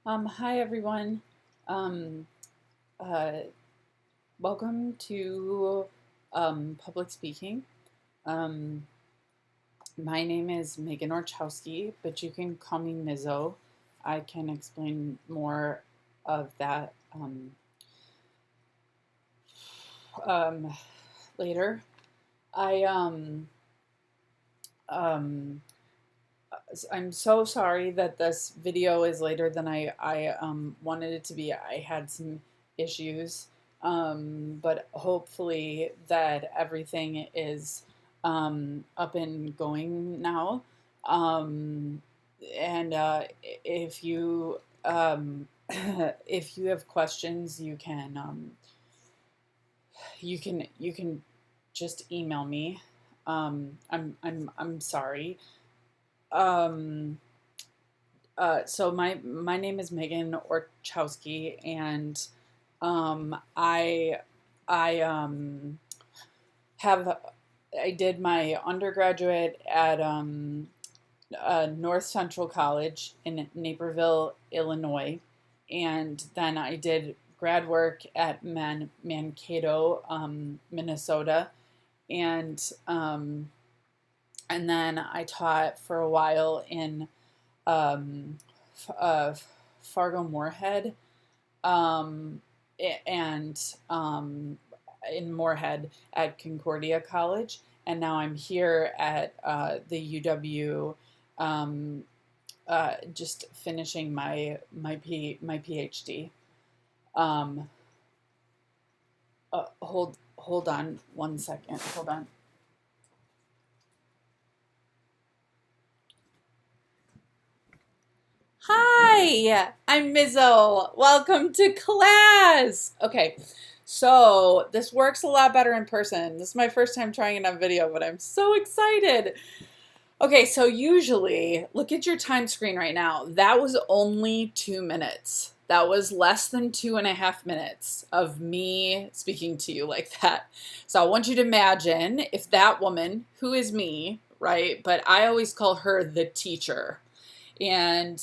Hi everyone. Um, uh, Welcome to public speaking. Um, my name is Megan Orchowski, but you can call me Mizzo. I can explain more of that um, later. I um, I'm so sorry that this video is later than I wanted it to be. I had some issues, but hopefully that everything is up and going now. Um, and if you if you have questions, you can just email me. I'm sorry. Um, so my name is Megan Orchowski, and I have I did my undergraduate at North Central College in Naperville, Illinois, and then I did grad work at Mankato, Minnesota, and um, and then I taught for a while in um, Fargo Moorhead, um, and in Moorhead at Concordia College, and now I'm here at the UW, um, just finishing my PhD. Um, hold on one second. Hold on. Hi, I'm Mizzo. Welcome to class. Okay, so this works a lot better in person. This is my first time trying it on video, but I'm so excited. Okay, so usually, look at your time screen right now. That was only 2 minutes. That was less than 2.5 minutes of me speaking to you like that. So I want you to imagine if that woman, who is me, right? But I always call her the teacher. And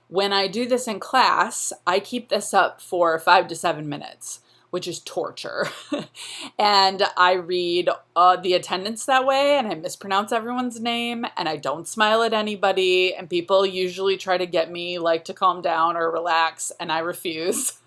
when I do this in class, I keep this up for 5 to 7 minutes, which is torture. And I read the attendance that way, and I mispronounce everyone's name, and I don't smile at anybody. And people usually try to get me like to calm down or relax, and I refuse.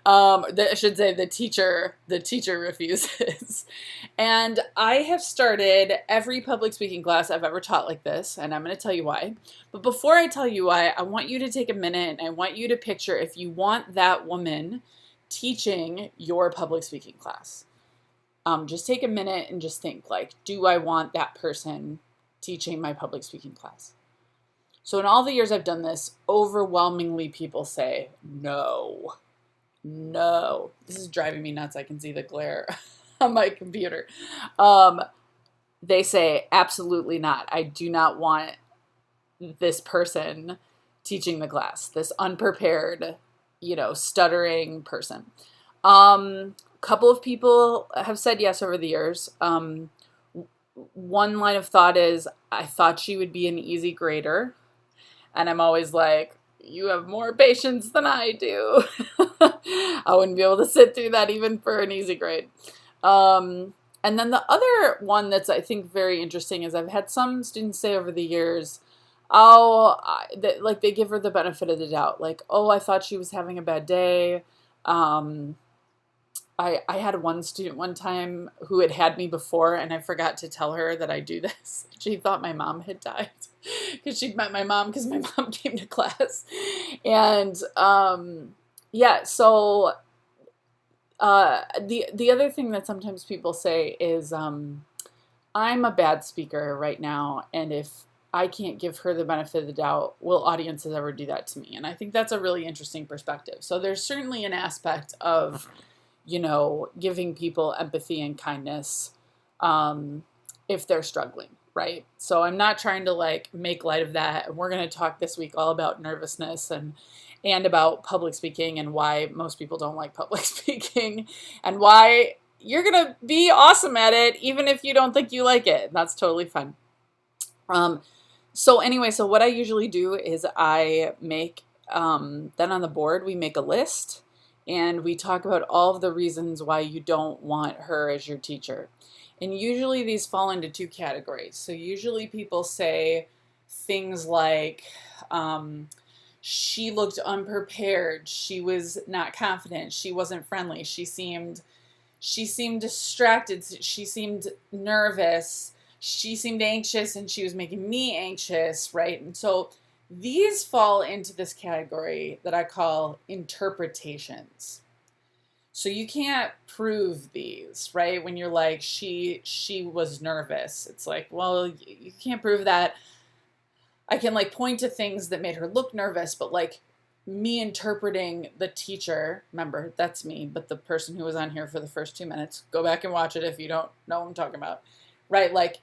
I should say the teacher refuses. And I have started every public speaking class I've ever taught like this, and I'm going to tell you why. But before I tell you why, I want you to take a minute and I want you to picture if you want that woman teaching your public speaking class. Just take a minute and just think, like, do I want that person teaching my public speaking class? So in all the years I've done this, overwhelmingly people say no. No. This is driving me nuts. I can see the glare on my computer. Um, they say absolutely not. I do not want this person teaching the class, this unprepared, stuttering person. Couple of people have said yes over the years. One line of thought is, I thought she would be an easy grader. And I'm always like, you have more patience than I do. I wouldn't be able to sit through that even for an easy grade. And then the other one that's, I think, very interesting is I've had some students say over the years, oh, like they give her the benefit of the doubt. Like, oh, I thought she was having a bad day. Um, I had one student one time who had me before, and I forgot to tell her that I do this. She thought my mom had died because she'd met my mom because my mom came to class. And yeah, so the other thing that sometimes people say is, I'm a bad speaker right now, and if I can't give her the benefit of the doubt, will audiences ever do that to me? And I think that's a really interesting perspective. So there's certainly an aspect of, giving people empathy and kindness if they're struggling, right? So I'm not trying to like make light of that. We're going to talk this week all about nervousness and about public speaking and why most people don't like public speaking and why you're going to be awesome at it even if you don't think you like it. That's totally fine. So anyway, so what I usually do is I make then on the board, we make a list and we talk about all of the reasons why you don't want her as your teacher. And usually these fall into two categories. So usually people say things like, she looked unprepared, she was not confident, she wasn't friendly, she seemed distracted, she seemed nervous, she seemed anxious, and she was making me anxious, right? And so these fall into this category that I call interpretations. So you can't prove these, right? When you're like, she was nervous. It's like, well, you can't prove that. I can like point to things that made her look nervous, but like me interpreting the teacher, remember, that's me, but the person who was on here for the first 2 minutes, go back and watch it if you don't know what I'm talking about, right? Like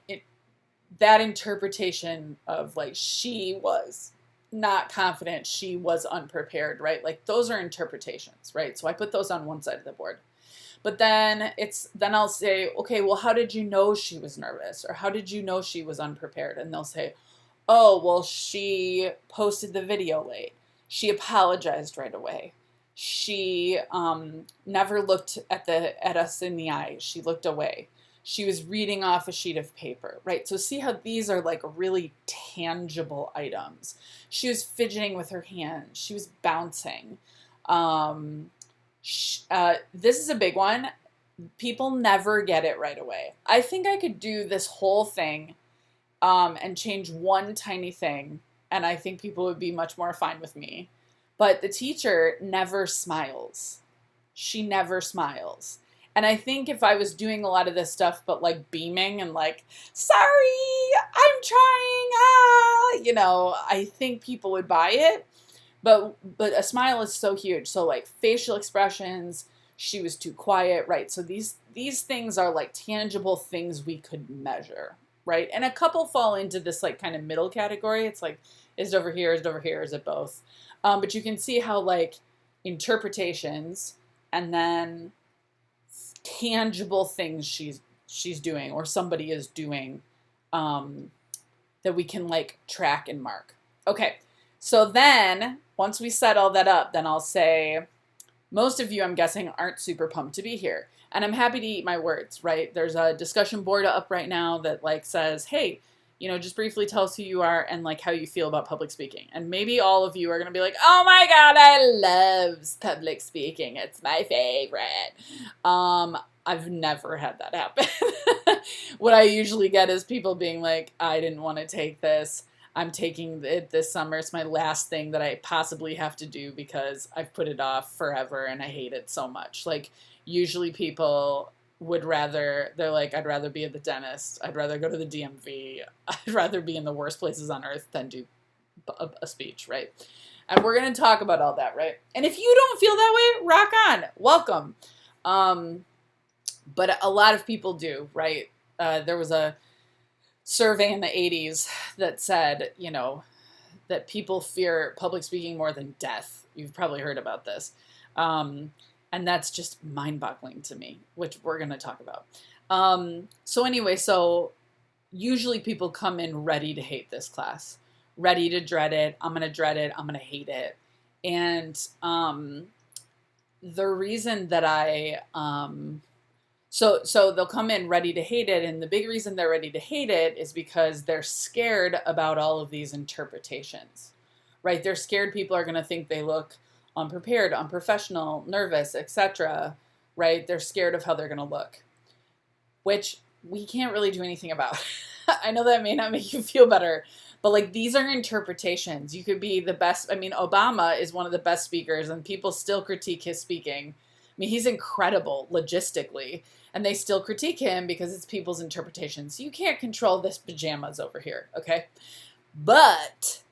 that interpretation of like, she was not confident, she was unprepared, right? Like those are interpretations, right? So I put those on one side of the board. But then I'll say, okay, well, how did you know she was nervous? Or how did you know she was unprepared? And they'll say, oh, well, she posted the video late. She apologized right away. She never looked at us in the eye. She looked away. She was reading off a sheet of paper, right? So see how these are like really tangible items. She was fidgeting with her hands. She was bouncing. This is a big one. People never get it right away. I think I could do this whole thing and change one tiny thing, and I think people would be much more fine with me. But the teacher never smiles. She never smiles. And I think if I was doing a lot of this stuff, but like beaming and like, sorry, I'm trying, I think people would buy it. But a smile is so huge. So like facial expressions, she was too quiet, right? So these things are like tangible things we could measure, right? And a couple fall into this like kind of middle category. It's like, is it over here? Is it over here? Is it both? But you can see how like interpretations and then tangible things she's doing or somebody is doing that we can like track and mark. Okay, so then once we set all that up, then I'll say, most of you, I'm guessing, aren't super pumped to be here. And I'm happy to eat my words, right? There's a discussion board up right now that like says, hey, just briefly tell us who you are and like how you feel about public speaking. And maybe all of you are going to be like, oh my God, I love public speaking. It's my favorite. I've never had that happen. What I usually get is people being like, I didn't want to take this. I'm taking it this summer. It's my last thing that I possibly have to do because I've put it off forever and I hate it so much. Like usually people would rather, they're like, I'd rather be at the dentist. I'd rather go to the DMV. I'd rather be in the worst places on earth than do a speech, right? And we're going to talk about all that, right? And if you don't feel that way, rock on. Welcome. But a lot of people do, right? There was a survey in the 80s that said, that people fear public speaking more than death. You've probably heard about this. And that's just mind-boggling to me, which we're going to talk about. So anyway, so usually people come in ready to hate this class, ready to dread it. I'm going to dread it. I'm going to hate it. And the reason that so they'll come in ready to hate it, and the big reason they're ready to hate it is because they're scared about all of these interpretations, right? They're scared people are going to think they look unprepared, unprofessional, nervous, etc., right? They're scared of how they're going to look, which we can't really do anything about. I know that may not make you feel better, but like these are interpretations. You could be the best. I mean, Obama is one of the best speakers and people still critique his speaking. I mean, he's incredible logistically, and they still critique him because it's people's interpretations. You can't control this pajamas over here, okay? But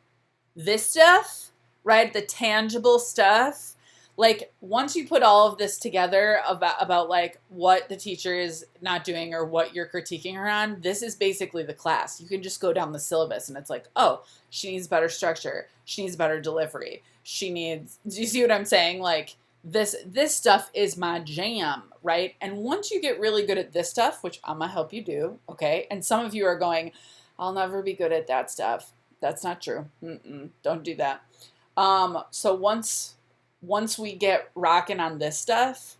this stuff, right, the tangible stuff, like once you put all of this together about like what the teacher is not doing or what you're critiquing her on, this is basically the class. You can just go down the syllabus and it's like, oh, she needs better structure. She needs better delivery. Do you see what I'm saying? Like this stuff is my jam, right? And once you get really good at this stuff, which I'm gonna help you do, okay? And some of you are going, I'll never be good at that stuff. That's not true. Don't do that. So once we get rocking on this stuff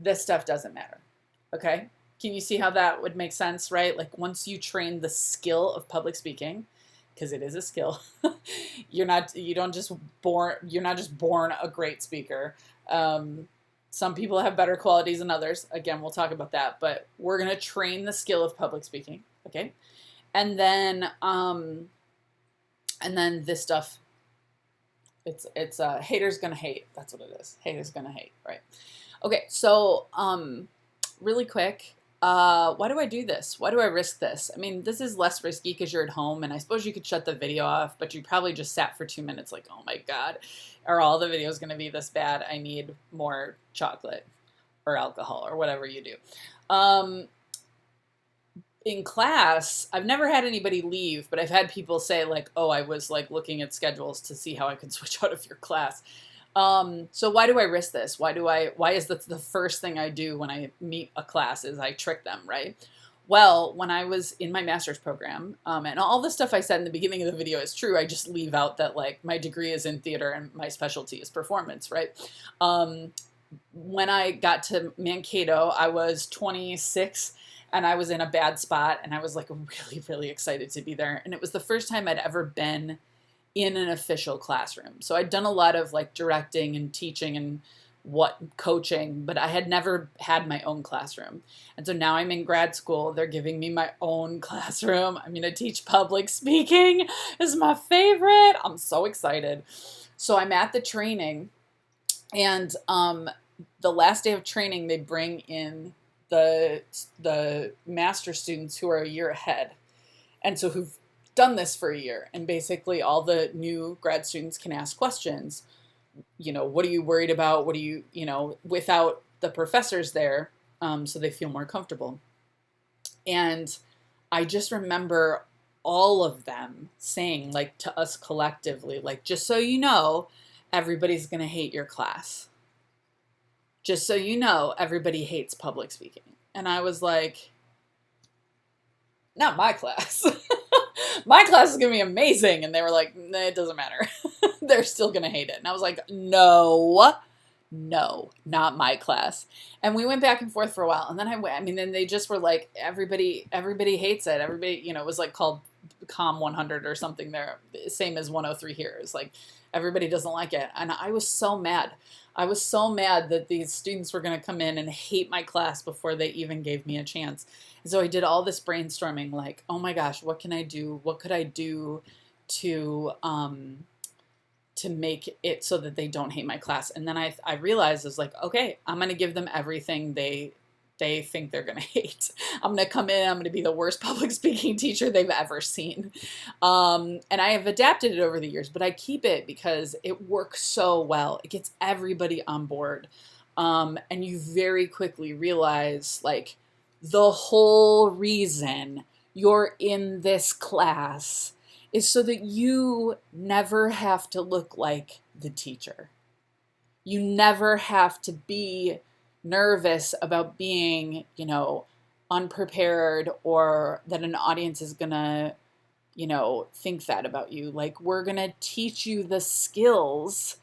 doesn't matter. Okay? Can you see how that would make sense, right? Like once you train the skill of public speaking, because it is a skill, you're not just born a great speaker. Some people have better qualities than others. Again, we'll talk about that, but we're going to train the skill of public speaking. Okay. And then this stuff, it's haters gonna hate. That's what it is. Haters gonna hate, right? Okay, so really quick, why do I do this? Why do I risk this? I mean, this is less risky because you're at home, and I suppose you could shut the video off, but you probably just sat for 2 minutes like, oh my God, are all the videos gonna be this bad? I need more chocolate or alcohol or whatever you do. In class, I've never had anybody leave, but I've had people say like, oh, I was like looking at schedules to see how I could switch out of your class. So why do I risk this? Why is that the first thing I do when I meet a class is I trick them, right? Well, when I was in my master's program, and all the stuff I said in the beginning of the video is true, I just leave out that like my degree is in theater and my specialty is performance, right? When I got to Mankato, I was 26 and I was in a bad spot and I was like really, really excited to be there. And it was the first time I'd ever been in an official classroom. So I'd done a lot of like directing and teaching and coaching, but I had never had my own classroom. And so now I'm in grad school. They're giving me my own classroom. I'm going to teach public speaking. Is my favorite. I'm so excited. So I'm at the training, and the last day of training, they bring in the master students who are a year ahead, and so who've done this for a year. And basically all the new grad students can ask questions. You know, what are you worried about? What do you, without the professors there, so they feel more comfortable. And I just remember all of them saying, like, to us collectively, like, just so you know, everybody's going to hate your class. Just so you know, everybody hates public speaking. And I was like, not my class. My class is going to be amazing. And they were like, nah, it doesn't matter. They're still going to hate it. And I was like, no, not my class. And we went back and forth for a while. And then then they just were like, everybody hates it. Everybody, it was like called COM 100 or something there. Same as 103 here. It's like, everybody doesn't like it. And I was so mad. I was so mad that these students were going to come in and hate my class before they even gave me a chance. And so I did all this brainstorming, like, oh my gosh, what can I do? What could I do to make it so that they don't hate my class? And then I realized, I was like, okay, I'm going to give them everything they think they're going to hate. I'm going to come in, I'm going to be the worst public speaking teacher they've ever seen. And I have adapted it over the years, but I keep it because it works so well. It gets everybody on board. And you very quickly realize, like, the whole reason you're in this class is so that you never have to look like the teacher. You never have to be nervous about being, unprepared, or that an audience is gonna, think that about you. Like, we're gonna teach you the skills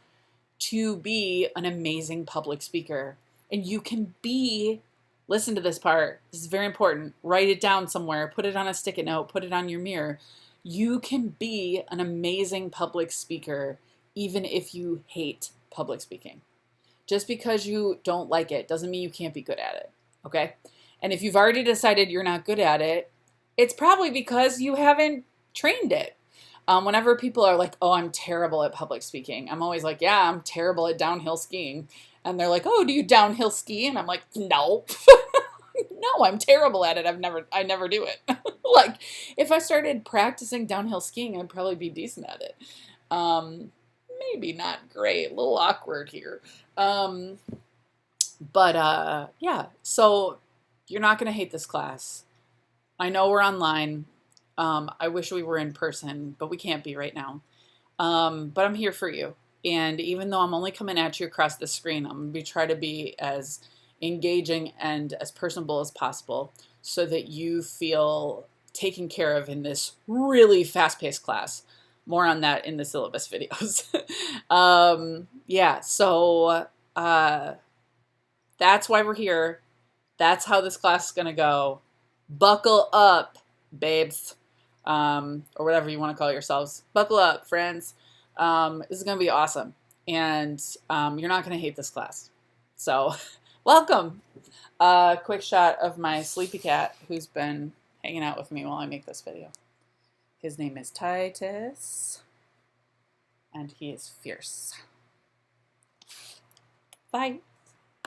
to be an amazing public speaker. And you can be, listen to this part, this is very important, write it down somewhere, put it on a stick-it note, put it on your mirror. You can be an amazing public speaker even if you hate public speaking. Just because you don't like it doesn't mean you can't be good at it, okay? And if you've already decided you're not good at it, it's probably because you haven't trained it. Whenever people are like, oh, I'm terrible at public speaking, I'm always like, yeah, I'm terrible at downhill skiing. And they're like, oh, do you downhill ski? And I'm like, no. No, I'm terrible at it. I never do it. Like, if I started practicing downhill skiing, I'd probably be decent at it. Maybe not great, a little awkward here. Yeah, so you're not going to hate this class. I know we're online. I wish we were in person, but we can't be right now. But I'm here for you. And even though I'm only coming at you across the screen, I'm going to try to be as engaging and as personable as possible so that you feel taken care of in this really fast-paced class. More on that in the syllabus videos. Yeah, so that's why we're here. That's how this class is going to go. Buckle up, babes, or whatever you want to call yourselves. Buckle up, friends. This is going to be awesome, and you're not going to hate this class. So, welcome. Quick shot of my sleepy cat who's been hanging out with me while I make this video. His name is Titus, and he is fierce. Bye.